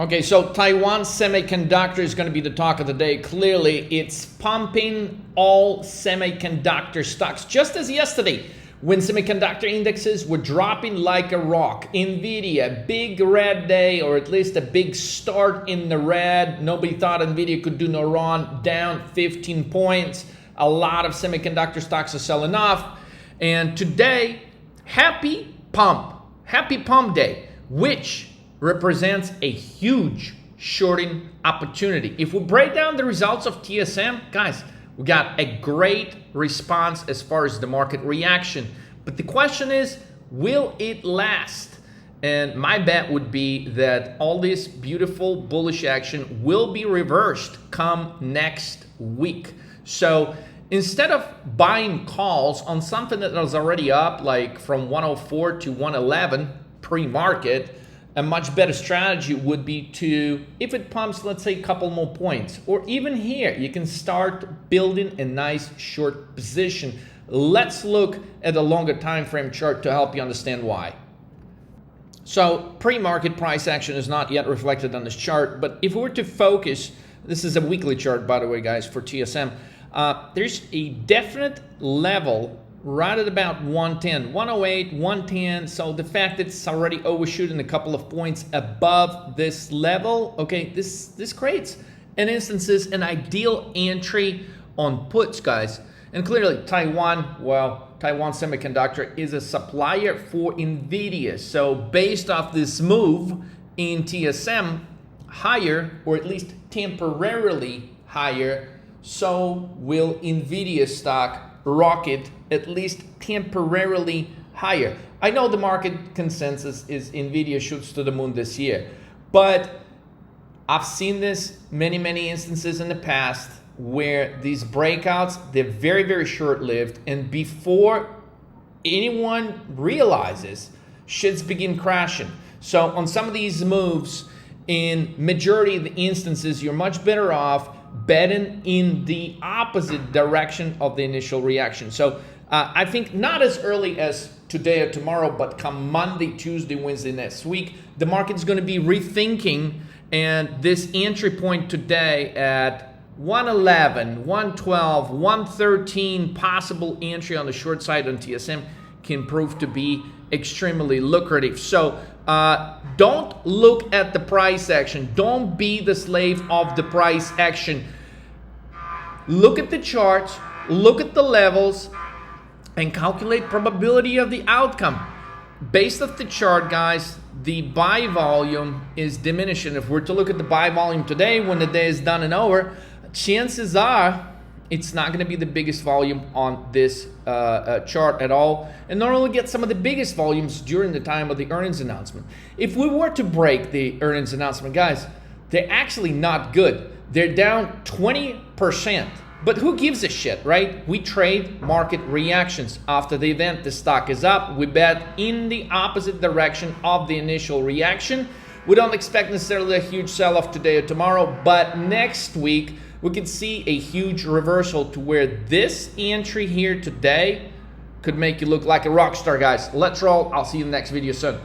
Okay, so Taiwan Semiconductor is going to be the talk of the day. Clearly, it's pumping all semiconductor stocks, just as yesterday when semiconductor indexes were dropping like a rock. Nvidia, big red day, or at least a big start in the red. Nobody thought Nvidia could do no wrong, down 15 points. A lot of semiconductor stocks are selling off. And today, happy pump day, which represents a huge shorting opportunity. If we break down the results of TSM, guys, we got a great response as far as the market reaction. But the question is, will it last? And my bet would be that all this beautiful bullish action will be reversed come next week. So instead of buying calls on something that was already up, like from 104 to 111 pre-market, a much better strategy would be to, if it pumps, let's say a couple more points, or even here, you can start building a nice short position. Let's look at a longer time frame chart to help you understand why. So pre-market price action is not yet reflected on this chart, but if we were to focus, this is a weekly chart, by the way, guys, for TSM, there's a definite level right at about 110, 108, 110. So the fact that it's already overshooting a couple of points above this level, okay, this creates an ideal entry on puts, guys. And clearly Taiwan Semiconductor is a supplier for Nvidia. So based off this move in TSM higher, or at least temporarily higher, so will Nvidia stock rocket at least temporarily higher. I know the market consensus is Nvidia shoots to the moon this year, but I've seen this many instances in the past where these breakouts, they're very short-lived, and before anyone realizes, shits begin crashing. So on some of these moves, in majority of the instances, you're much better off betting in the opposite direction of the initial reaction. So I think not as early as today or tomorrow, but come Monday, Tuesday, Wednesday next week, the market's going to be rethinking, and this entry point today at 111, 112, 113 possible entry on the short side on TSM can prove to be extremely lucrative. So don't look at the price action. Don't be the slave of the price action. Look at the charts, look at the levels, and calculate probability of the outcome. Based off the chart, guys, the buy volume is diminishing. If we're to look at the buy volume today, when the day is done and over, chances are it's not going to be the biggest volume on this chart at all, and nor will we get some of the biggest volumes during the time of the earnings announcement. If we were to break the earnings announcement, guys, they're actually not good. They're down 20%, but who gives a shit, right? We trade market reactions. After the event, the stock is up. We bet in the opposite direction of the initial reaction. We don't expect necessarily a huge sell-off today or tomorrow, but next week, we could see a huge reversal to where this entry here today could make you look like a rock star, guys. Let's roll. I'll see you in the next video soon.